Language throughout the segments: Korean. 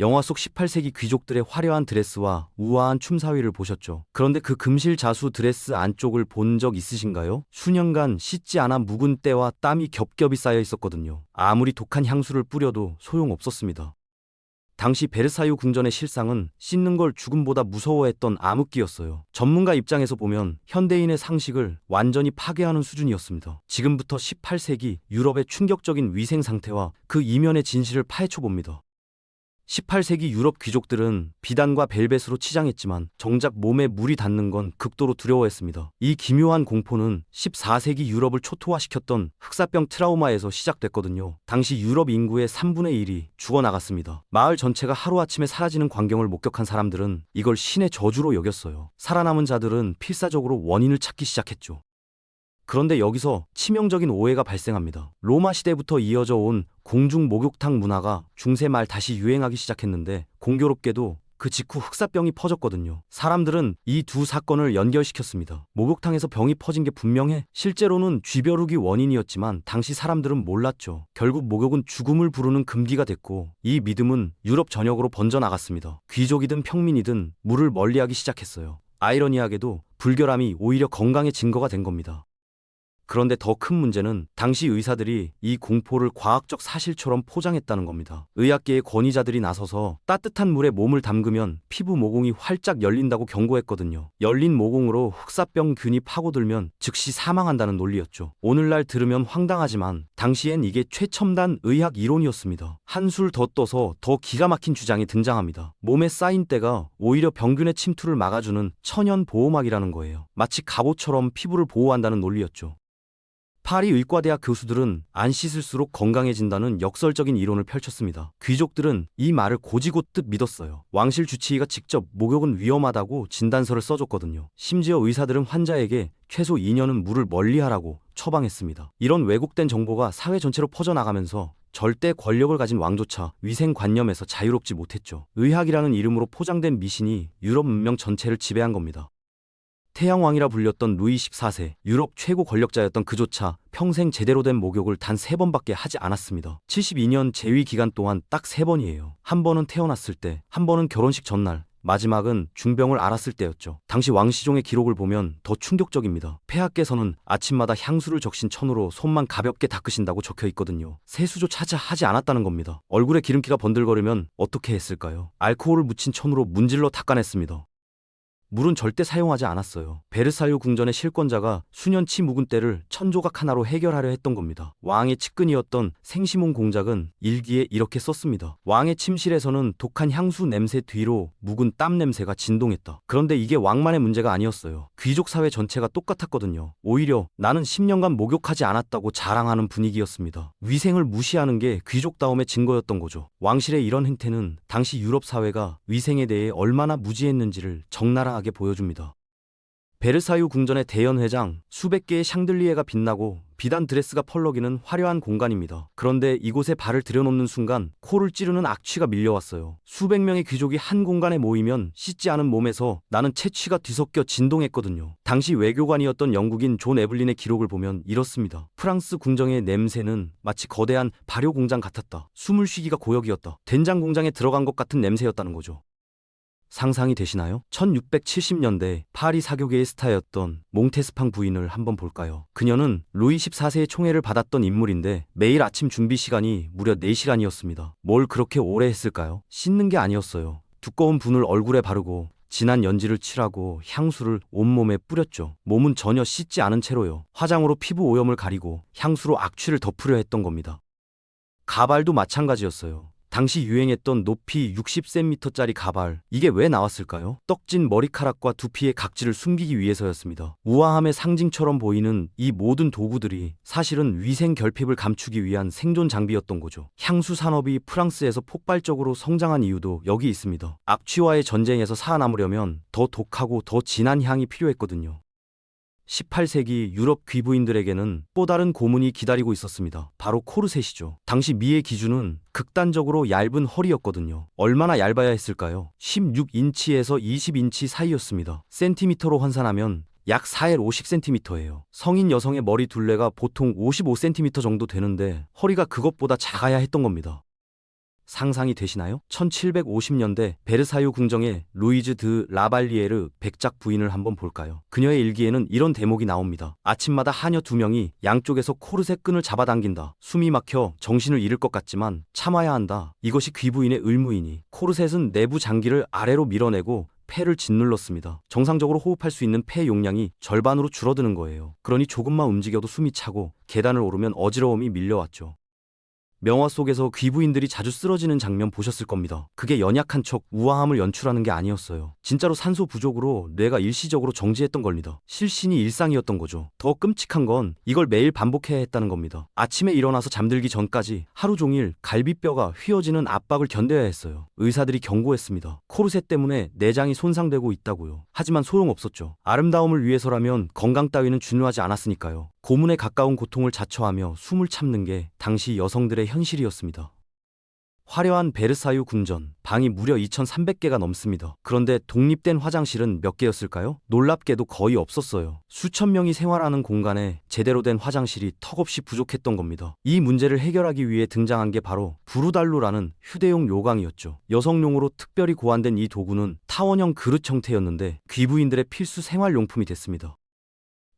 영화 속 18세기 귀족들의 화려한 드레스와 우아한 춤사위를 보셨죠? 그런데 그 금실 자수 드레스 안쪽을 본 적 있으신가요? 수년간 씻지 않아 묵은 때와 땀이 겹겹이 쌓여 있었거든요. 아무리 독한 향수를 뿌려도 소용없었습니다. 당시 베르사유 궁전의 실상은 씻는 걸 죽음보다 무서워했던 암흑기였어요. 전문가 입장에서 보면 현대인의 상식을 완전히 파괴하는 수준이었습니다. 지금부터 18세기 유럽의 충격적인 위생 상태와 그 이면의 진실을 파헤쳐 봅니다. 18세기 유럽 귀족들은 비단과 벨벳으로 치장했지만 정작 몸에 물이 닿는 건 극도로 두려워했습니다. 이 기묘한 공포는 14세기 유럽을 초토화시켰던 흑사병 트라우마에서 시작됐거든요. 당시 유럽 인구의 3분의 1이 죽어나갔습니다. 마을 전체가 하루아침에 사라지는 광경을 목격한 사람들은 이걸 신의 저주로 여겼어요. 살아남은 자들은 필사적으로 원인을 찾기 시작했죠. 그런데 여기서 치명적인 오해가 발생합니다. 로마 시대부터 이어져 온 공중 목욕탕 문화가 중세 말 다시 유행하기 시작했는데 공교롭게도 그 직후 흑사병이 퍼졌거든요. 사람들은 이 두 사건을 연결시켰습니다. 목욕탕에서 병이 퍼진 게 분명해. 실제로는 쥐벼룩이 원인이었지만 당시 사람들은 몰랐죠. 결국 목욕은 죽음을 부르는 금기가 됐고 이 믿음은 유럽 전역으로 번져나갔습니다. 귀족이든 평민이든 물을 멀리하기 시작했어요. 아이러니하게도 불결함이 오히려 건강의 증거가 된 겁니다. 그런데 더 큰 문제는 당시 의사들이 이 공포를 과학적 사실처럼 포장했다는 겁니다. 의학계의 권위자들이 나서서 따뜻한 물에 몸을 담그면 피부 모공이 활짝 열린다고 경고했거든요. 열린 모공으로 흑사병균이 파고들면 즉시 사망한다는 논리였죠. 오늘날 들으면 황당하지만 당시엔 이게 최첨단 의학 이론이었습니다. 한술 더 떠서 더 기가 막힌 주장이 등장합니다. 몸에 쌓인 때가 오히려 병균의 침투를 막아주는 천연 보호막이라는 거예요. 마치 갑옷처럼 피부를 보호한다는 논리였죠. 파리 의과대학 교수들은 안 씻을수록 건강해진다는 역설적인 이론을 펼쳤습니다. 귀족들은 이 말을 곧이곧듯 믿었어요. 왕실 주치의가 직접 목욕은 위험하다고 진단서를 써줬거든요. 심지어 의사들은 환자에게 최소 2년은 물을 멀리하라고 처방했습니다. 이런 왜곡된 정보가 사회 전체로 퍼져나가면서 절대 권력을 가진 왕조차 위생관념에서 자유롭지 못했죠. 의학이라는 이름으로 포장된 미신이 유럽 문명 전체를 지배한 겁니다. 태양왕이라 불렸던 루이 14세, 유럽 최고 권력자였던 그조차 평생 제대로 된 목욕을 단 3번밖에 하지 않았습니다. 72년 재위 기간 동안 딱 3번이에요. 한 번은 태어났을 때, 한 번은 결혼식 전날, 마지막은 중병을 앓았을 때였죠. 당시 왕시종의 기록을 보면 더 충격적입니다. 폐하께서는 아침마다 향수를 적신 천으로 손만 가볍게 닦으신다고 적혀 있거든요. 세수조차 하지 않았다는 겁니다. 얼굴에 기름기가 번들거리면 어떻게 했을까요? 알코올을 묻힌 천으로 문질러 닦아냈습니다. 물은 절대 사용하지 않았어요. 베르사유 궁전의 실권자가 수년치 묵은 때를 천조각 하나로 해결하려 했던 겁니다. 왕의 측근이었던 생시몬 공작은 일기에 이렇게 썼습니다. 왕의 침실에서는 독한 향수 냄새 뒤로 묵은 땀 냄새가 진동했다. 그런데 이게 왕만의 문제가 아니었어요. 귀족 사회 전체가 똑같았거든요. 오히려 나는 10년간 목욕하지 않았다고 자랑하는 분위기였습니다. 위생을 무시하는 게 귀족다움의 증거였던 거죠. 왕실의 이런 행태는 당시 유럽 사회가 위생에 대해 얼마나 무지했는지를 적나라하게 보여줍니다. 베르사유 궁전의 대연회장, 수백 개의 샹들리에가 빛나고 비단 드레스가 펄럭이는 화려한 공간입니다. 그런데 이곳에 발을 들여놓는 순간 코를 찌르는 악취가 밀려왔어요. 수백 명의 귀족이 한 공간에 모이면 씻지 않은 몸에서 나는 채취가 뒤섞여 진동했거든요. 당시 외교관이었던 영국인 존 에블린의 기록을 보면 이렇습니다. 프랑스 궁정의 냄새는 마치 거대한 발효 공장 같았다. 숨을 쉬기가 고역이었다. 된장 공장에 들어간 것 같은 냄새였다는 거죠. 상상이 되시나요? 1670년대 파리 사교계의 스타였던 몽테스팡 부인을 한번 볼까요? 그녀는 루이 14세의 총애를 받았던 인물인데 매일 아침 준비 시간이 무려 4시간이었습니다. 뭘 그렇게 오래 했을까요? 씻는 게 아니었어요. 두꺼운 분을 얼굴에 바르고 진한 연지를 칠하고 향수를 온몸에 뿌렸죠. 몸은 전혀 씻지 않은 채로요. 화장으로 피부 오염을 가리고 향수로 악취를 덮으려 했던 겁니다. 가발도 마찬가지였어요. 당시 유행했던 높이 60cm짜리 가발, 이게 왜 나왔을까요? 떡진 머리카락과 두피의 각질을 숨기기 위해서였습니다. 우아함의 상징처럼 보이는 이 모든 도구들이 사실은 위생 결핍을 감추기 위한 생존 장비였던 거죠. 향수 산업이 프랑스에서 폭발적으로 성장한 이유도 여기 있습니다. 악취와의 전쟁에서 살아남으려면 더 독하고 더 진한 향이 필요했거든요. 18세기 유럽 귀부인들에게는 또 다른 고문이 기다리고 있었습니다. 바로 코르셋이죠. 당시 미의 기준은 극단적으로 얇은 허리였거든요. 얼마나 얇아야 했을까요? 16인치에서 20인치 사이였습니다. 센티미터로 환산하면 약 4L 50cm예요. 성인 여성의 머리 둘레가 보통 55cm 정도 되는데 허리가 그것보다 작아야 했던 겁니다. 상상이 되시나요? 1750년대 베르사유 궁정의 루이즈 드 라발리에르 백작 부인을 한번 볼까요? 그녀의 일기에는 이런 대목이 나옵니다. 아침마다 하녀 2명이 양쪽에서 코르셋 끈을 잡아당긴다. 숨이 막혀 정신을 잃을 것 같지만 참아야 한다. 이것이 귀부인의 의무이니. 코르셋은 내부 장기를 아래로 밀어내고 폐를 짓눌렀습니다. 정상적으로 호흡할 수 있는 폐 용량이 절반으로 줄어드는 거예요. 그러니 조금만 움직여도 숨이 차고 계단을 오르면 어지러움이 밀려왔죠. 명화 속에서 귀부인들이 자주 쓰러지는 장면 보셨을 겁니다. 그게 연약한 척 우아함을 연출하는 게 아니었어요. 진짜로 산소 부족으로 뇌가 일시적으로 정지했던 겁니다. 실신이 일상이었던 거죠. 더 끔찍한 건 이걸 매일 반복해야 했다는 겁니다. 아침에 일어나서 잠들기 전까지 하루 종일 갈비뼈가 휘어지는 압박을 견뎌야 했어요. 의사들이 경고했습니다. 코르셋 때문에 내장이 손상되고 있다고요. 하지만 소용없었죠. 아름다움을 위해서라면 건강 따위는 중요하지 않았으니까요. 고문에 가까운 고통을 자처하며 숨을 참는 게 당시 여성들의 현실이었습니다. 화려한 베르사유 궁전, 방이 무려 2,300개가 넘습니다. 그런데 독립된 화장실은 몇 개였을까요? 놀랍게도 거의 없었어요. 수천 명이 생활하는 공간에 제대로 된 화장실이 턱없이 부족했던 겁니다. 이 문제를 해결하기 위해 등장한 게 바로 부르달루라는 휴대용 요강이었죠. 여성용으로 특별히 고안된 이 도구는 타원형 그릇 형태였는데 귀부인들의 필수 생활용품이 됐습니다.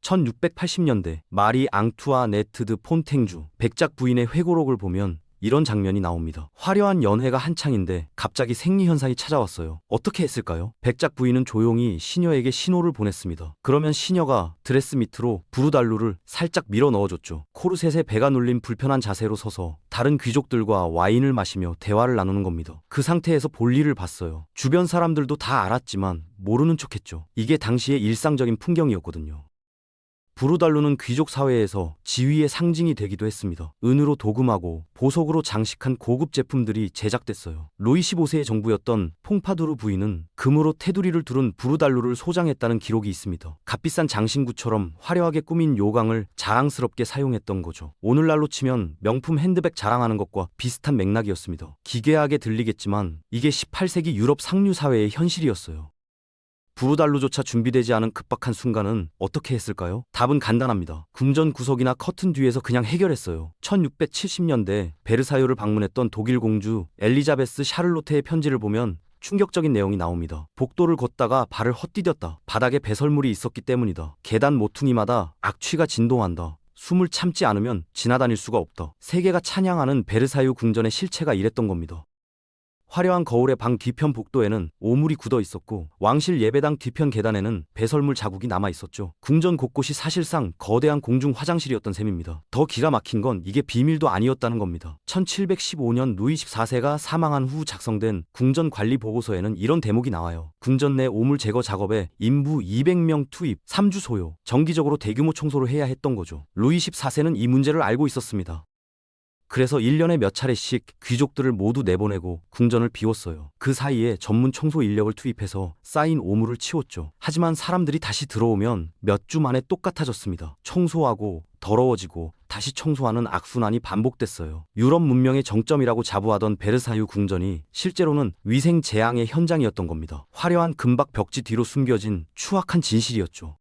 1680년대 마리 앙투아네트 드 폰탱주 백작 부인의 회고록을 보면 이런 장면이 나옵니다. 화려한 연회가 한창인데 갑자기 생리현상이 찾아왔어요. 어떻게 했을까요? 백작 부인은 조용히 시녀에게 신호를 보냈습니다. 그러면 시녀가 드레스 밑으로 부르달루를 살짝 밀어 넣어줬죠. 코르셋에 배가 눌린 불편한 자세로 서서 다른 귀족들과 와인을 마시며 대화를 나누는 겁니다. 그 상태에서 볼일을 봤어요. 주변 사람들도 다 알았지만 모르는 척했죠. 이게 당시의 일상적인 풍경이었거든요. 부르달루는 귀족 사회에서 지위의 상징이 되기도 했습니다. 은으로 도금하고 보석으로 장식한 고급 제품들이 제작됐어요. 루이 15세의 정부였던 퐁파두르 부인은 금으로 테두리를 두른 부르달루를 소장했다는 기록이 있습니다. 값비싼 장신구처럼 화려하게 꾸민 요강을 자랑스럽게 사용했던 거죠. 오늘날로 치면 명품 핸드백 자랑하는 것과 비슷한 맥락이었습니다. 기괴하게 들리겠지만 이게 18세기 유럽 상류 사회의 현실이었어요. 부르달루조차 준비되지 않은 급박한 순간은 어떻게 했을까요? 답은 간단합니다. 궁전 구석이나 커튼 뒤에서 그냥 해결했어요. 1670년대 베르사유를 방문했던 독일 공주 엘리자베스 샤를로테의 편지를 보면 충격적인 내용이 나옵니다. 복도를 걷다가 발을 헛디뎠다. 바닥에 배설물이 있었기 때문이다. 계단 모퉁이마다 악취가 진동한다. 숨을 참지 않으면 지나다닐 수가 없다. 세계가 찬양하는 베르사유 궁전의 실체가 이랬던 겁니다. 화려한 거울의 방 뒤편 복도에는 오물이 굳어 있었고 왕실 예배당 뒤편 계단에는 배설물 자국이 남아 있었죠. 궁전 곳곳이 사실상 거대한 공중 화장실이었던 셈입니다. 더 기가 막힌 건 이게 비밀도 아니었다는 겁니다. 1715년 루이 14세가 사망한 후 작성된 궁전 관리 보고서에는 이런 대목이 나와요. 궁전 내 오물 제거 작업에 인부 200명 투입, 3주 소요. 정기적으로 대규모 청소를 해야 했던 거죠. 루이 14세는 이 문제를 알고 있었습니다. 그래서 1년에 몇 차례씩 귀족들을 모두 내보내고 궁전을 비웠어요. 그 사이에 전문 청소 인력을 투입해서 쌓인 오물을 치웠죠. 하지만 사람들이 다시 들어오면 몇 주 만에 똑같아졌습니다. 청소하고 더러워지고 다시 청소하는 악순환이 반복됐어요. 유럽 문명의 정점이라고 자부하던 베르사유 궁전이 실제로는 위생 재앙의 현장이었던 겁니다. 화려한 금박 벽지 뒤로 숨겨진 추악한 진실이었죠.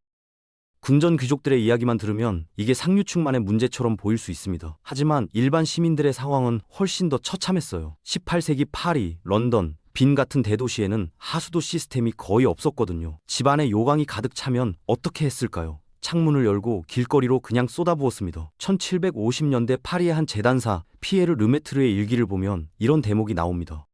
궁전 귀족들의 이야기만 들으면 이게 상류층만의 문제처럼 보일 수 있습니다. 하지만 일반 시민들의 상황은 훨씬 더 처참했어요. 18세기 파리, 런던, 빈 같은 대도시에는 하수도 시스템이 거의 없었거든요. 집안에 요강이 가득 차면 어떻게 했을까요? 창문을 열고 길거리로 그냥 쏟아부었습니다. 1750년대 파리의 한 재단사 피에르 르메트르의 일기를 보면 이런 대목이 나옵니다.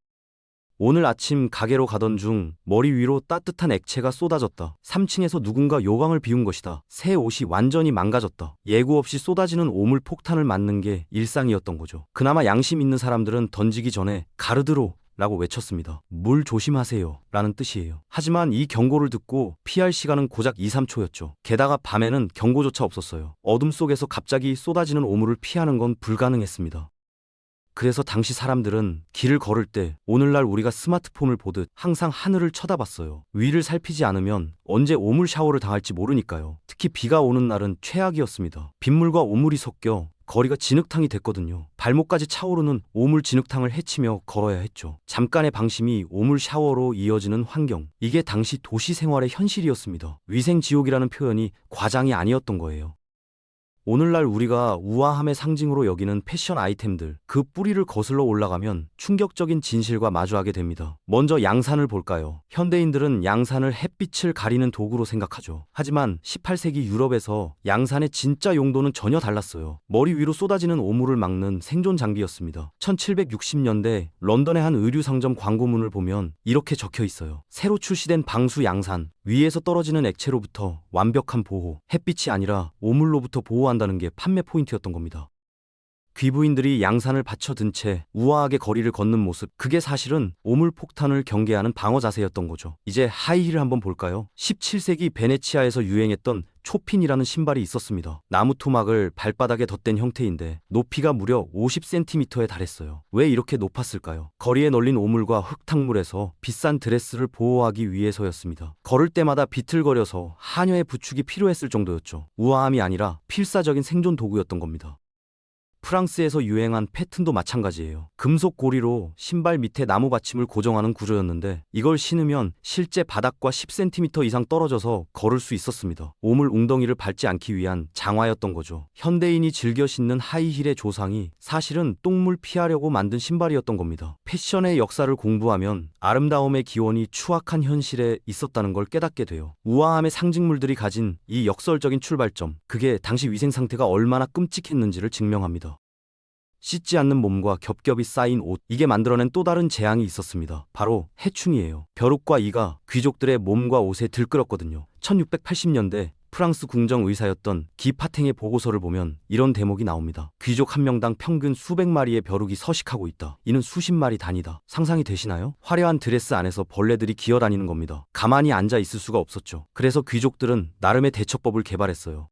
오늘 아침 가게로 가던 중 머리 위로 따뜻한 액체가 쏟아졌다. 3층에서 누군가 요강을 비운 것이다. 새 옷이 완전히 망가졌다. 예고 없이 쏟아지는 오물 폭탄을 맞는 게 일상이었던 거죠. 그나마 양심 있는 사람들은 던지기 전에 가르드로 라고 외쳤습니다. 물 조심하세요 라는 뜻이에요. 하지만 이 경고를 듣고 피할 시간은 고작 2, 3초였죠. 게다가 밤에는 경고조차 없었어요. 어둠 속에서 갑자기 쏟아지는 오물을 피하는 건 불가능했습니다. 그래서 당시 사람들은 길을 걸을 때 오늘날 우리가 스마트폰을 보듯 항상 하늘을 쳐다봤어요. 위를 살피지 않으면 언제 오물 샤워를 당할지 모르니까요. 특히 비가 오는 날은 최악이었습니다. 빗물과 오물이 섞여 거리가 진흙탕이 됐거든요. 발목까지 차오르는 오물 진흙탕을 헤치며 걸어야 했죠. 잠깐의 방심이 오물 샤워로 이어지는 환경. 이게 당시 도시 생활의 현실이었습니다. 위생 지옥이라는 표현이 과장이 아니었던 거예요. 오늘날 우리가 우아함의 상징으로 여기는 패션 아이템들, 그 뿌리를 거슬러 올라가면 충격적인 진실과 마주하게 됩니다. 먼저 양산을 볼까요? 현대인들은 양산을 햇빛을 가리는 도구로 생각하죠. 하지만 18세기 유럽에서 양산의 진짜 용도는 전혀 달랐어요. 머리 위로 쏟아지는 오물을 막는 생존 장비였습니다. 1760년대 런던의 한 의류 상점 광고문을 보면 이렇게 적혀 있어요. 새로 출시된 방수 양산, 위에서 떨어지는 액체로부터 완벽한 보호, 햇빛이 아니라 오물로부터 보호한다는 게 판매 포인트였던 겁니다. 귀부인들이 양산을 받쳐 든 채 우아하게 거리를 걷는 모습, 그게 사실은 오물 폭탄을 경계하는 방어 자세였던 거죠. 이제 하이힐을 한번 볼까요? 17세기 베네치아에서 유행했던 초핀이라는 신발이 있었습니다. 나무 토막을 발바닥에 덧댄 형태인데 높이가 무려 50cm에 달했어요. 왜 이렇게 높았을까요? 거리에 널린 오물과 흙탕물에서 비싼 드레스를 보호하기 위해서였습니다. 걸을 때마다 비틀거려서 하녀의 부축이 필요했을 정도였죠. 우아함이 아니라 필사적인 생존 도구였던 겁니다. 프랑스에서 유행한 패튼도 마찬가지예요. 금속 고리로 신발 밑에 나무 받침을 고정하는 구조였는데 이걸 신으면 실제 바닥과 10cm 이상 떨어져서 걸을 수 있었습니다. 오물 웅덩이를 밟지 않기 위한 장화였던 거죠. 현대인이 즐겨 신는 하이힐의 조상이 사실은 똥물 피하려고 만든 신발이었던 겁니다. 패션의 역사를 공부하면 아름다움의 기원이 추악한 현실에 있었다는 걸 깨닫게 돼요. 우아함의 상징물들이 가진 이 역설적인 출발점, 그게 당시 위생 상태가 얼마나 끔찍했는지를 증명합니다. 씻지 않는 몸과 겹겹이 쌓인 옷, 이게 만들어낸 또 다른 재앙이 있었습니다. 바로 해충이에요. 벼룩과 이가 귀족들의 몸과 옷에 들끓었거든요. 1680년대 프랑스 궁정 의사였던 기 파탱의 보고서를 보면 이런 대목이 나옵니다. 귀족 한 명당 평균 수백 마리의 벼룩이 서식하고 있다. 이는 수십 마리 단위다. 상상이 되시나요? 화려한 드레스 안에서 벌레들이 기어다니는 겁니다. 가만히 앉아 있을 수가 없었죠. 그래서 귀족들은 나름의 대처법을 개발했어요.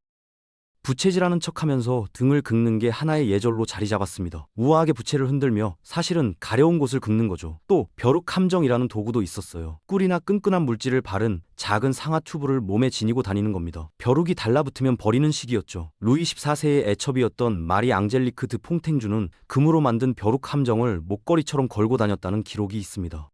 부채질하는 척하면서 등을 긁는 게 하나의 예절로 자리 잡았습니다. 우아하게 부채를 흔들며 사실은 가려운 곳을 긁는 거죠. 또 벼룩 함정이라는 도구도 있었어요. 꿀이나 끈끈한 물질을 바른 작은 상아 튜브를 몸에 지니고 다니는 겁니다. 벼룩이 달라붙으면 버리는 식이었죠. 루이 14세의 애첩이었던 마리 앙젤리크 드 퐁탱주는 금으로 만든 벼룩 함정을 목걸이처럼 걸고 다녔다는 기록이 있습니다.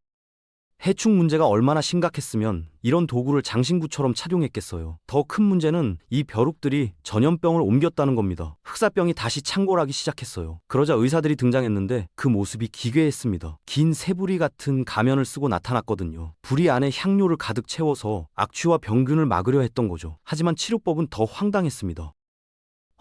해충 문제가 얼마나 심각했으면 이런 도구를 장신구처럼 착용했겠어요. 더 큰 문제는 이 벼룩들이 전염병을 옮겼다는 겁니다. 흑사병이 다시 창궐하기 시작했어요. 그러자 의사들이 등장했는데 그 모습이 기괴했습니다. 긴 새부리 같은 가면을 쓰고 나타났거든요. 부리 안에 향료를 가득 채워서 악취와 병균을 막으려 했던 거죠. 하지만 치료법은 더 황당했습니다.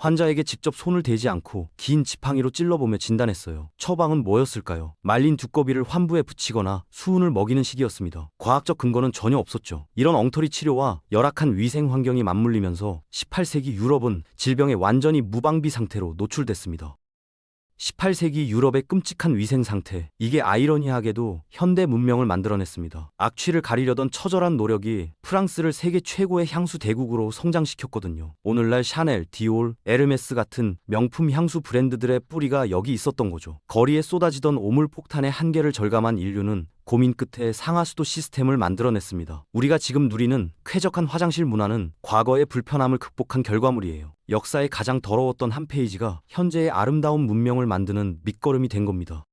환자에게 직접 손을 대지 않고 긴 지팡이로 찔러보며 진단했어요. 처방은 뭐였을까요? 말린 두꺼비를 환부에 붙이거나 수은을 먹이는 식이었습니다. 과학적 근거는 전혀 없었죠. 이런 엉터리 치료와 열악한 위생 환경이 맞물리면서 18세기 유럽은 질병에 완전히 무방비 상태로 노출됐습니다. 18세기 유럽의 끔찍한 위생 상태, 이게 아이러니하게도 현대 문명을 만들어냈습니다. 악취를 가리려던 처절한 노력이 프랑스를 세계 최고의 향수 대국으로 성장시켰거든요. 오늘날 샤넬, 디올, 에르메스 같은 명품 향수 브랜드들의 뿌리가 여기 있었던 거죠. 거리에 쏟아지던 오물폭탄의 한계를 절감한 인류는 고민 끝에 상하수도 시스템을 만들어냈습니다. 우리가 지금 누리는 쾌적한 화장실 문화는 과거의 불편함을 극복한 결과물이에요. 역사의 가장 더러웠던 한 페이지가 현재의 아름다운 문명을 만드는 밑거름이 된 겁니다.